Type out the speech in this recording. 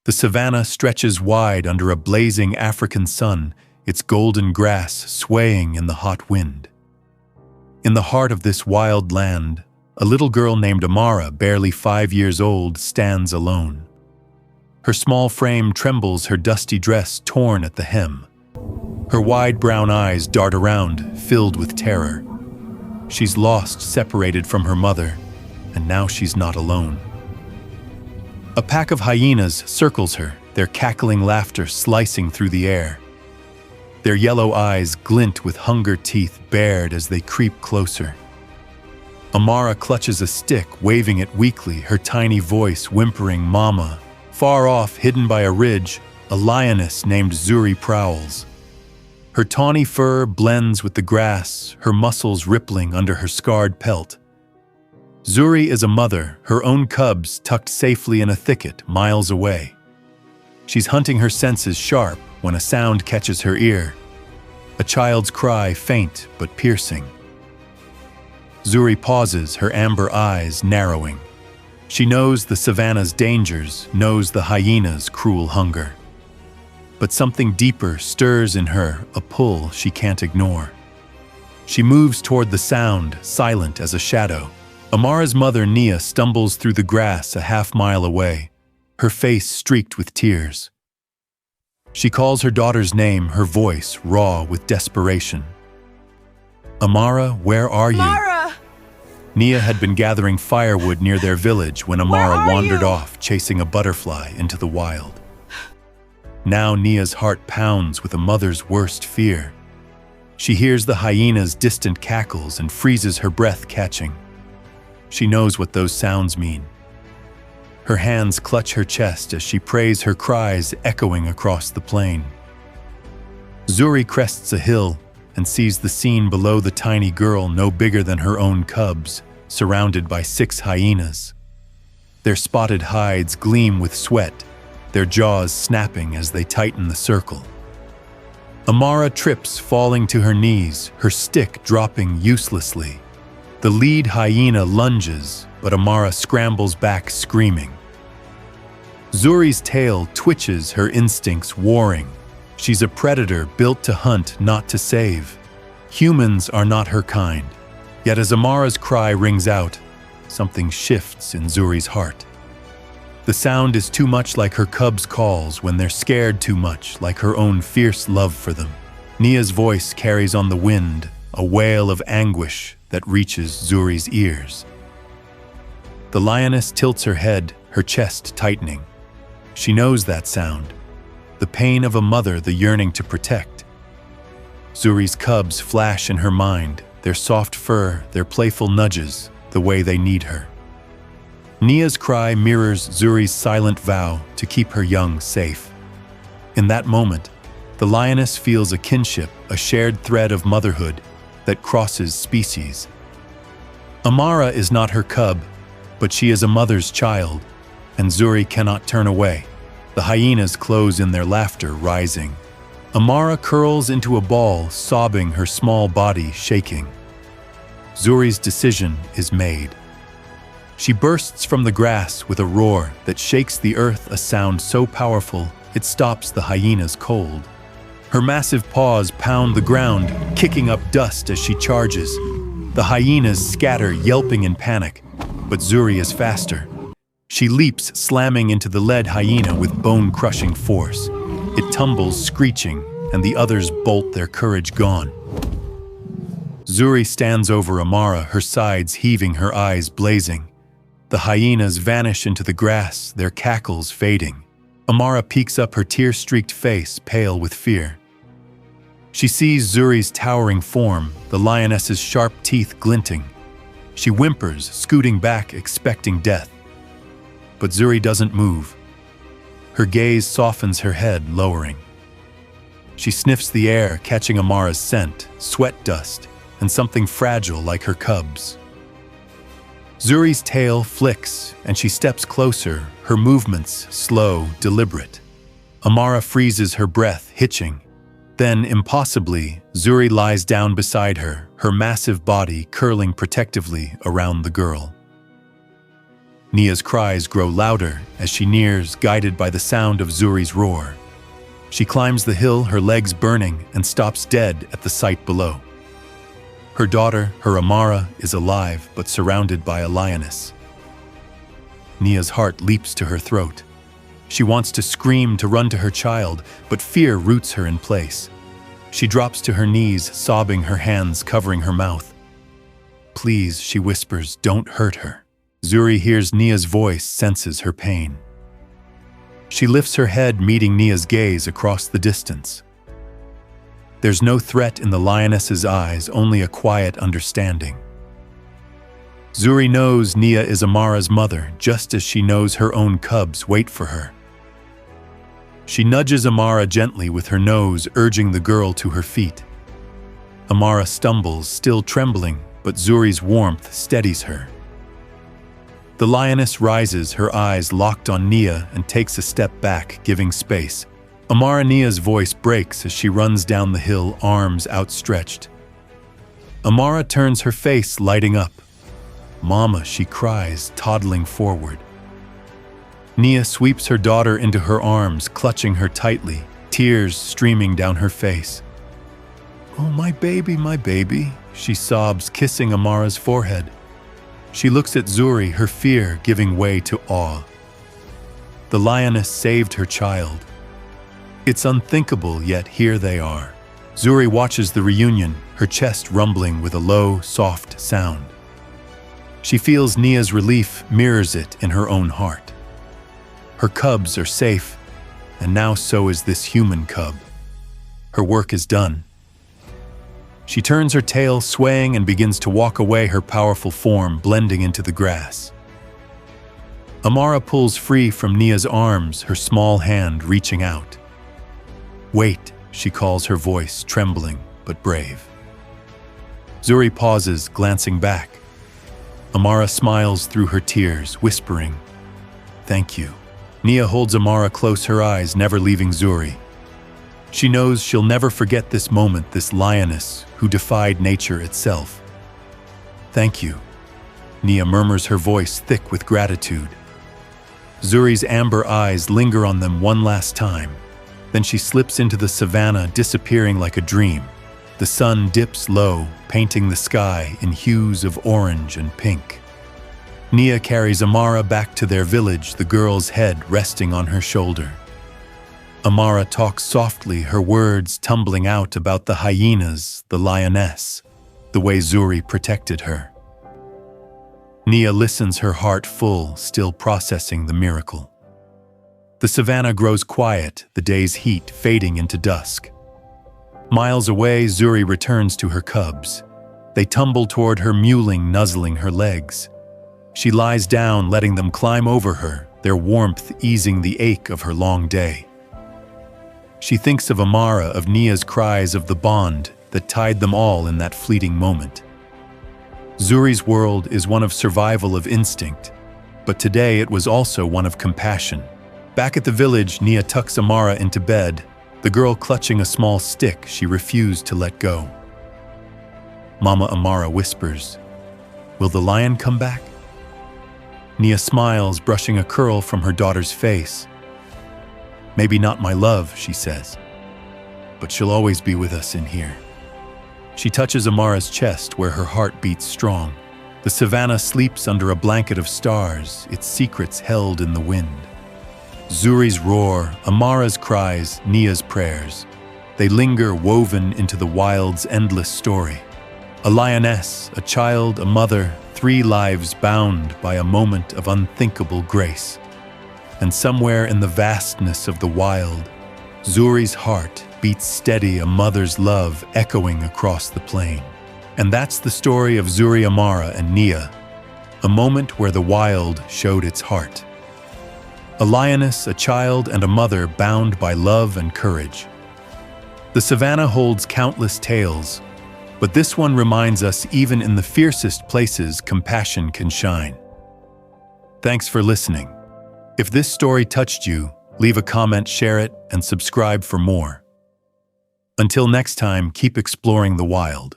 The savanna stretches wide under a blazing African sun, its golden grass swaying in the hot wind. In the heart of this wild land, a little girl named Amara, barely 5 years old, stands alone. Her small frame trembles, her dusty dress torn at the hem. Her wide brown eyes dart around, filled with terror. She's lost, separated from her mother, and now she's not alone. A pack of hyenas circles her, their cackling laughter slicing through the air. Their yellow eyes glint with hunger, teeth bared as they creep closer. Amara clutches a stick, waving it weakly, her tiny voice whimpering "Mama." Far off, hidden by a ridge, a lioness named Zuri prowls. Her tawny fur blends with the grass, her muscles rippling under her scarred pelt. Zuri is a mother, her own cubs tucked safely in a thicket miles away. She's hunting, her senses sharp, when a sound catches her ear. A child's cry, faint but piercing. Zuri pauses, her amber eyes narrowing. She knows the savanna's dangers, knows the hyena's cruel hunger. But something deeper stirs in her, a pull she can't ignore. She moves toward the sound, silent as a shadow. Amara's mother, Nia, stumbles through the grass a half-mile away, her face streaked with tears. She calls her daughter's name, her voice raw with desperation. "Amara, where are you?" Amara! Nia had been gathering firewood near their village when Amara wandered off, chasing a butterfly into the wild. Now Nia's heart pounds with a mother's worst fear. She hears the hyena's distant cackles and freezes her breath, catching. She knows what those sounds mean. Her hands clutch her chest as she prays, her cries echoing across the plain. Zuri crests a hill and sees the scene below, the tiny girl no bigger than her own cubs, surrounded by 6 hyenas. Their spotted hides gleam with sweat, their jaws snapping as they tighten the circle. Amara trips, falling to her knees, her stick dropping uselessly. The lead hyena lunges, but Amara scrambles back, screaming. Zuri's tail twitches, her instincts warring. She's a predator built to hunt, not to save. Humans are not her kind. Yet as Amara's cry rings out, something shifts in Zuri's heart. The sound is too much like her cubs' calls when they're scared, too much like her own fierce love for them. Nia's voice carries on the wind, a wail of anguish that reaches Zuri's ears. The lioness tilts her head, her chest tightening. She knows that sound, the pain of a mother, the yearning to protect. Zuri's cubs flash in her mind, their soft fur, their playful nudges, the way they need her. Nia's cry mirrors Zuri's silent vow to keep her young safe. In that moment, the lioness feels a kinship, a shared thread of motherhood that crosses species. Amara is not her cub, but she is a mother's child, and Zuri cannot turn away. The hyenas close in, their laughter rising. Amara curls into a ball, sobbing, her small body shaking. Zuri's decision is made. She bursts from the grass with a roar that shakes the earth, a sound so powerful it stops the hyenas cold. Her massive paws pound the ground, kicking up dust as she charges. The hyenas scatter, yelping in panic, but Zuri is faster. She leaps, slamming into the lead hyena with bone-crushing force. It tumbles, screeching, and the others bolt, their courage gone. Zuri stands over Amara, her sides heaving, her eyes blazing. The hyenas vanish into the grass, their cackles fading. Amara peeks up, her tear-streaked face pale with fear. She sees Zuri's towering form, the lioness's sharp teeth glinting. She whimpers, scooting back, expecting death. But Zuri doesn't move. Her gaze softens, her head lowering. She sniffs the air, catching Amara's scent, sweat dust, and something fragile like her cubs. Zuri's tail flicks, and she steps closer, her movements slow, deliberate. Amara freezes, her breath hitching. Then, impossibly, Zuri lies down beside her, her massive body curling protectively around the girl. Nia's cries grow louder as she nears, guided by the sound of Zuri's roar. She climbs the hill, her legs burning, and stops dead at the sight below. Her daughter, her Amara, is alive but surrounded by a lioness. Nia's heart leaps to her throat. She wants to scream, to run to her child, but fear roots her in place. She drops to her knees, sobbing, her hands covering her mouth. "Please," she whispers, "don't hurt her." Zuri hears Nia's voice, senses her pain. She lifts her head, meeting Nia's gaze across the distance. There's no threat in the lioness's eyes, only a quiet understanding. Zuri knows Nia is Amara's mother, just as she knows her own cubs wait for her. She nudges Amara gently with her nose, urging the girl to her feet. Amara stumbles, still trembling, but Zuri's warmth steadies her. The lioness rises, her eyes locked on Nia, and takes a step back, giving space. Amara, Nia's voice breaks as she runs down the hill, arms outstretched. Amara turns, her face lighting up. "Mama," she cries, toddling forward. Nia sweeps her daughter into her arms, clutching her tightly, tears streaming down her face. "Oh, my baby," she sobs, kissing Amara's forehead. She looks at Zuri, her fear giving way to awe. The lioness saved her child. It's unthinkable, yet here they are. Zuri watches the reunion, her chest rumbling with a low, soft sound. She feels Nia's relief, mirrors it in her own heart. Her cubs are safe, and now so is this human cub. Her work is done. She turns her tail, swaying, and begins to walk away, her powerful form blending into the grass. Amara pulls free from Nia's arms, her small hand reaching out. "Wait," she calls, her voice trembling but brave. Zuri pauses, glancing back. Amara smiles through her tears, whispering, "Thank you." Nia holds Amara close, her eyes never leaving Zuri. She knows she'll never forget this moment, this lioness who defied nature itself. "Thank you," Nia murmurs, her voice thick with gratitude. Zuri's amber eyes linger on them one last time. Then she slips into the savannah, disappearing like a dream. The sun dips low, painting the sky in hues of orange and pink. Nia carries Amara back to their village, the girl's head resting on her shoulder. Amara talks softly, her words tumbling out about the hyenas, the lioness, the way Zuri protected her. Nia listens, her heart full, still processing the miracle. The savannah grows quiet, the day's heat fading into dusk. Miles away, Zuri returns to her cubs. They tumble toward her, mewling, nuzzling her legs. She lies down, letting them climb over her, their warmth easing the ache of her long day. She thinks of Amara, of Nia's cries, of the bond that tied them all in that fleeting moment. Zuri's world is one of survival, of instinct, but today it was also one of compassion. Back at the village, Nia tucks Amara into bed, the girl clutching a small stick she refused to let go. Mama, Amara whispers, "Will the lion come back?" Nia smiles, brushing a curl from her daughter's face. "Maybe not, my love," she says, "but she'll always be with us in here." She touches Amara's chest, where her heart beats strong. The savannah sleeps under a blanket of stars, its secrets held in the wind. Zuri's roar, Amara's cries, Nia's prayers. They linger, woven into the wild's endless story. A lioness, a child, a mother, 3 lives bound by a moment of unthinkable grace. And somewhere in the vastness of the wild, Zuri's heart beats steady, a mother's love echoing across the plain. And that's the story of Zuri, Amara, and Nia, a moment where the wild showed its heart. A lioness, a child, and a mother bound by love and courage. The savannah holds countless tales, but this one reminds us even in the fiercest places, compassion can shine. Thanks for listening. If this story touched you, leave a comment, share it, and subscribe for more. Until next time, keep exploring the wild.